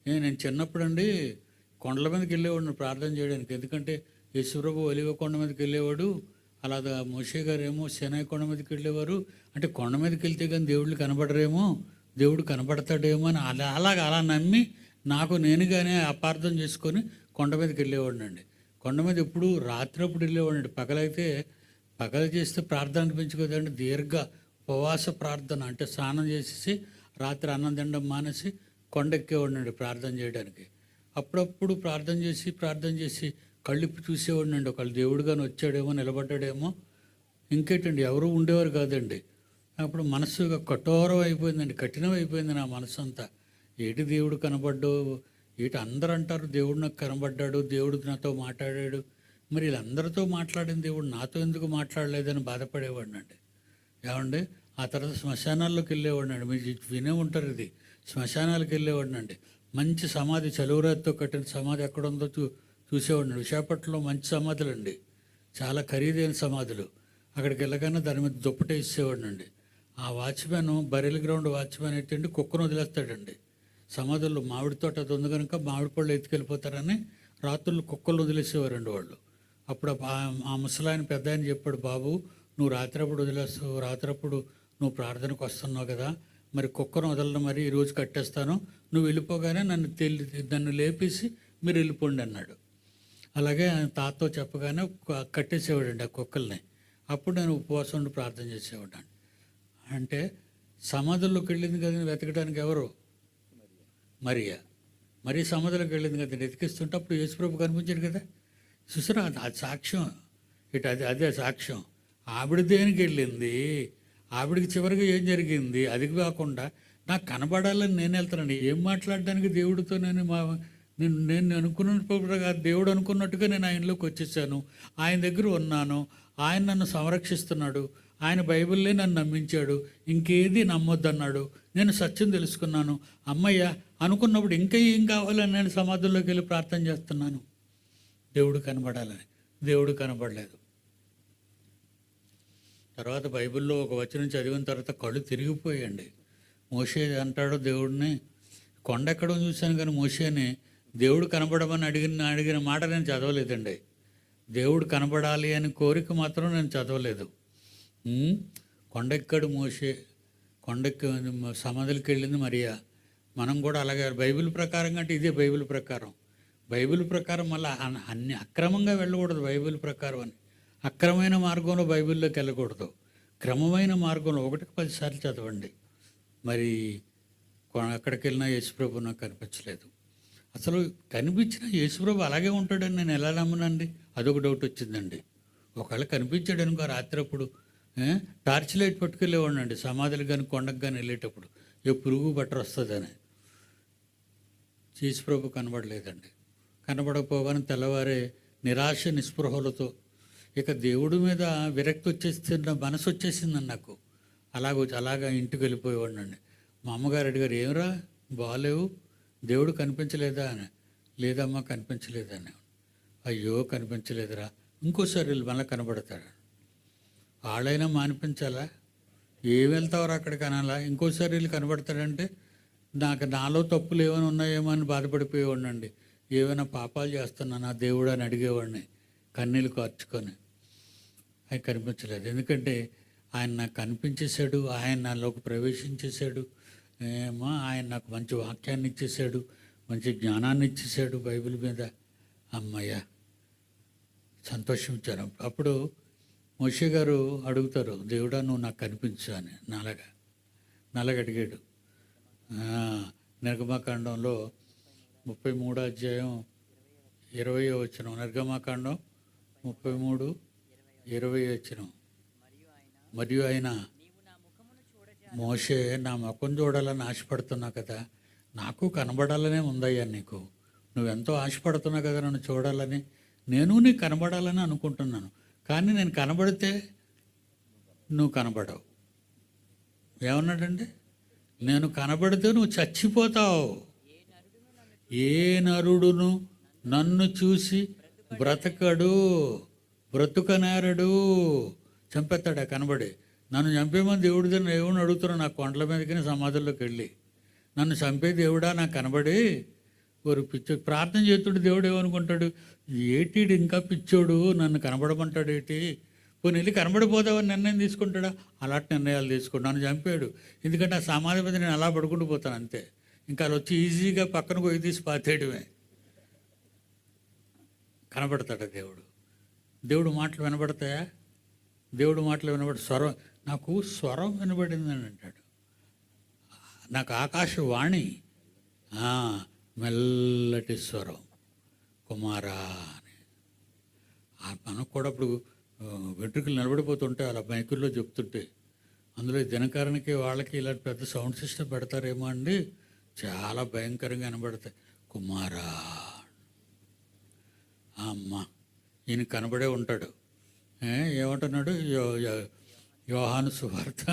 నేను చిన్నప్పుడు అండి కొండల మీదకి వెళ్ళేవాడిని ప్రార్థన చేయడానికి. ఎందుకంటే యేసుప్రభు ఒలివ కొండ మీదకి వెళ్ళేవాడు, అలాగా మోషే గారు ఏమో సినాయి కొండ మీదకి వెళ్ళేవారు. అంటే కొండ మీదకి వెళ్తే కానీ దేవుళ్ళు కనబడరేమో, దేవుడు కనబడతాడేమో అని అలా నమ్మి నాకు నేనుగానే అపార్థం చేసుకొని కొండ మీదకి వెళ్ళేవాడిని అండి. కొండ మీద ఎప్పుడు రాత్రప్పుడు వెళ్ళేవాడిని. పగలైతే పగలు చేస్తే ప్రార్థన అనిపించుకోదండి. దీర్ఘ ఉపవాస ప్రార్థన, అంటే స్నానం చేసేసి రాత్రి అన్నం తినడం మానేసి కొండెక్కేవాడినండి ప్రార్థన చేయడానికి. అప్పుడప్పుడు ప్రార్థన చేసి కళ్ళిప్పి చూసేవాడినండి. ఒకళ్ళు దేవుడు కానీ వచ్చాడేమో, నిలబడ్డాడేమో. ఇంకేంటండి, ఎవరు ఉండేవారు కాదండి. అప్పుడు మనసు కఠోరం అయిపోయిందండి, కఠినం అయిపోయింది నా మనసు అంతా. ఏటి దేవుడు కనబడ్డు, ఏటి అందరూ అంటారు దేవుడు నాకు కనబడ్డాడు, దేవుడు నాతో మాట్లాడాడు. మరి వీళ్ళందరితో మాట్లాడిన దేవుడు నాతో ఎందుకు మాట్లాడలేదని బాధపడేవాడిని అండి. ఏమండి, ఆ తర్వాత శ్మశానాల్లోకి వెళ్ళేవాడిని అండి. మీరు వినే ఉంటారు ఇది. శ్మశానాలకు వెళ్ళేవాడిని అండి. మంచి సమాధి, చలువరాతితో కట్టిన సమాధి ఎక్కడ ఉందో చూసేవాడిని. విశాఖపట్నంలో మంచి సమాధులు అండి, చాలా ఖరీదైన సమాధులు. అక్కడికి వెళ్ళగానే దాని మీద దుప్పటి వేసేవాడిని అండి. ఆ వాచ్మెన్, బరెల్ గ్రౌండ్ వాచ్మెన్ ఏంటంటే కుక్కను వదిలేస్తాడండి. సమాధుల్లో మామిడి తోట అది ఉంది కనుక మామిడి పళ్ళు ఎత్తుకెళ్ళిపోతారని రాత్రులు కుక్కలు వదిలేసేవారండి వాళ్ళు. అప్పుడు ఆ ముసలాయన పెద్ద ఆయన చెప్పాడు, బాబు నువ్వు రాత్రప్పుడు వదిలేస్తావు, రాత్రప్పుడు నువ్వు ప్రార్థనకు వస్తున్నావు కదా, మరి కుక్కను వదలను, మరి ఈరోజు కట్టేస్తాను, నువ్వు వెళ్ళిపోగానే నన్ను లేపేసి మీరు వెళ్ళిపోండి అన్నాడు. అలాగే తాతతో చెప్పగానే కట్టేసేవాడండి ఆ కుక్కల్ని. అప్పుడు నేను ఉపవాసం ఉండి ప్రార్థన చేసేవాడిని. అంటే సమాధుల్లోకి వెళ్ళింది కదా వెతకడానికి ఎవరు? మరి సమాధులకు వెళ్ళింది కదా వెతికిస్తుంటే అప్పుడు యేసుప్రభు కనిపించాడు కదా. చూసారా, అది సాక్ష్యం. అదే సాక్ష్యం. ఆవిడ దేనికి వెళ్ళింది, ఆవిడికి చివరికి ఏం జరిగింది, అది కాకుండా నాకు కనబడాలని నేను వెళ్తానండి. ఏం మాట్లాడడానికి దేవుడితో నేను అనుకున్నట్టుగా, దేవుడు అనుకున్నట్టుగా నేను ఆయనలోకి వచ్చేసాను, ఆయన దగ్గర ఉన్నాను, ఆయన నన్ను సంరక్షిస్తున్నాడు, ఆయన బైబిల్లే నన్ను నమ్మించాడు, ఇంకేది నమ్మొద్దన్నాడు, నేను సత్యం తెలుసుకున్నాను, అమ్మయ్య అనుకున్నప్పుడు ఇంకా ఏం కావాలని నేను సమాధుల్లోకి వెళ్ళి ప్రార్థన చేస్తున్నాను దేవుడు కనబడాలని. దేవుడు కనబడలేదు. తర్వాత బైబిల్లో ఒక వచనం చదివిన తర్వాత కళ్ళు తిరిగిపోయాయండి. మోషే అంటాడు దేవుడిని, కొండ ఎక్కడో చూశాను కానీ మోషేని దేవుడు కనబడమని అడిగిన మాట నేను చదవలేదండి. దేవుడు కనబడాలి అని కోరిక మాత్రం నేను చదవలేదు. కొండెక్కాడు మోషే, కొండెక్కి సమాధులకి వెళ్ళింది మరియా. మనం కూడా అలాగే బైబిల్ ప్రకారం అంటే ఇదే బైబిల్ ప్రకారం మళ్ళీ అన్ని అక్రమంగా వెళ్ళకూడదు. బైబిల్ ప్రకారం అని అక్రమైన మార్గంలో బైబిల్లోకి వెళ్ళకూడదు. క్రమమైన మార్గంలో 1కి 10 సార్లు చదవండి. మరి అక్కడికి వెళ్ళినా యేసుప్రభు నాకు కనిపించలేదు. అసలు కనిపించిన యేసుప్రభు అలాగే ఉంటాడని నేను ఎలా నమ్మనండి? అదొక డౌట్ వచ్చిందండి. ఒకవేళ కనిపించాడు అనుకో రాత్రప్పుడు టార్చ్ లైట్ పట్టుకెళ్ళేవాడినండి సమాధులు కానీ కొండకు కానీ వెళ్ళేటప్పుడు, ఏ పురుగు బట్టర్ వస్తుందని. యేసుప్రభు కనబడలేదండి. కనబడకపోగానే తెల్లవారే నిరాశ నిస్పృహలతో ఇక దేవుడి మీద విరక్తి వచ్చేస్తున్న మనసు వచ్చేసిందండి నాకు. అలాగా ఇంటికి వెళ్ళిపోయేవాడినండి. మా అమ్మగారు అడిగారు, ఏమరా బాగాలేవు, దేవుడు కనిపించలేదా అని. లేదమ్మా కనిపించలేదని. అయ్యో కనిపించలేదురా, ఇంకోసారి వీళ్ళు మళ్ళీ కనబడతాడు. వాళ్ళైనా మానిపించాలా, ఏం వెళ్తావరా అక్కడికి అనాలా, ఇంకోసారి వీళ్ళు కనబడతాడంటే నాలో తప్పులు ఏమైనా ఉన్నాయేమో అని బాధపడిపోయేవాడినండి. ఏమైనా పాపాలు చేస్తున్నానా దేవుడు అని అడిగేవాడిని కన్నీళ్ళు కార్చుకొని. ఆయన కనిపించలేదు. ఎందుకంటే ఆయన నాకు కనిపించేశాడు, ఆయన నాలోకి ప్రవేశించేశాడు ఏమో. ఆయన నాకు మంచి వాక్యాన్ని ఇచ్చేశాడు, మంచి జ్ఞానాన్ని ఇచ్చేశాడు బైబిల్ మీద. అమ్మయ్య సంతోషించాను. అప్పుడు మోషే గారు అడుగుతారు, దేవుడా నువ్వు నాకు కనిపించు అని. నల్లగా అడిగాడు. నిర్గమాకాండంలో 33వ అధ్యాయం 20వ వచనం. నిర్గమాకాండం 33:20 వచనం. మరియు ఆయన, మోషే నా ముఖం చూడాలని ఆశపడుతున్నావు కదా, నాకు కనబడాలనే ఉందయ్యా నీకు, నువ్వెంతో ఆశపడుతున్నావు కదా నన్ను చూడాలని, నేను నీకు కనబడాలని అనుకుంటున్నాను, కానీ నేను కనబడితే నువ్వు కనబడవు. ఏమన్నాడండి? నేను కనబడితే నువ్వు చచ్చిపోతావు. ఏ నరుడును నన్ను చూసి బ్రతుకనేరడు. చంపేస్తాడా కనబడి? నన్ను చంపేమని దేవుడిని అడుగుతున్నాను. నా కొండల మీదకి సమాధుల్లోకి వెళ్ళి, నన్ను చంపే దేవుడా నాకు కనబడి ఓరు పిచ్చోడు ప్రార్థన చేస్తుడు, దేవుడు ఏమనుకుంటాడు, ఏటీడు ఇంకా పిచ్చోడు నన్ను కనబడమంటాడు ఏంటి, పోనీ వెళ్ళి కనబడిపోతావని నిర్ణయం తీసుకుంటాడా? అలాంటి నిర్ణయాలు తీసుకుంటాను. చంపాడు. ఎందుకంటే ఆ సమాధి మీద నేను అలా పడుకుంటూ పోతాను అంతే. ఇంకా వాళ్ళు వచ్చి ఈజీగా పక్కన పోయి తీసి పాతేయడమే. కనబడతాడు దేవుడు. దేవుడు మాటలు వినబడతాయా? దేవుడు మాటలు స్వరం, నాకు స్వరం వినబడిందని అంటాడు. నాకు ఆకాశవాణి, మెల్లటి స్వరం, కుమారా అని. మనకు కూడా అప్పుడు వెంట్రుకలు నిలబడిపోతుంటే అలా మైకుల్లో చెప్తుంటే, అందులో దినకరణకి వాళ్ళకి ఇలాంటి పెద్ద సౌండ్ సిస్టమ్ పెడతారేమో అండి, చాలా భయంకరంగా వినబడతాయి. కుమారా అమ్మ, ఈయన కనబడే ఉంటాడు. ఏమంటున్నాడు? యోహాను సువార్త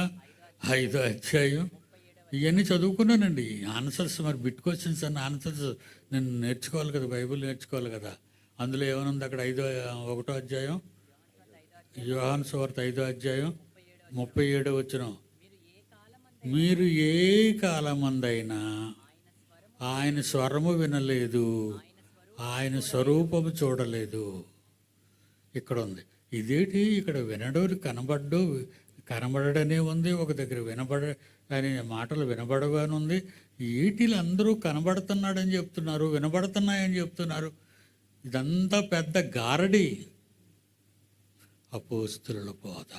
5వ అధ్యాయం. ఇవన్నీ చదువుకున్నానండి ఆన్సర్స్. మరి బిట్ క్వశ్చన్స్ అన్న ఆన్సర్స్ నేను నేర్చుకోవాలి కదా, బైబిల్ నేర్చుకోవాలి కదా. అందులో ఏమనుంది అక్కడ? 1వ అధ్యాయం, యోహాను సువార్త 5వ అధ్యాయం 37వ వచనం. మీరు ఏ కాలమందైనా ఆయన స్వరము వినలేదు, ఆయన స్వరూపము చూడలేదు. ఇక్కడ ఉంది. ఇదేంటి ఇక్కడ వినడు, కనబడనే ఉంది, ఒక దగ్గర అనే మాటలు వినబడవని ఉంది. ఈటిలు అందరూ కనబడుతున్నాడని చెప్తున్నారు, వినబడుతున్నాయని చెప్తున్నారు. ఇదంతా పెద్ద గారడి. అపోస్తుల బోధ.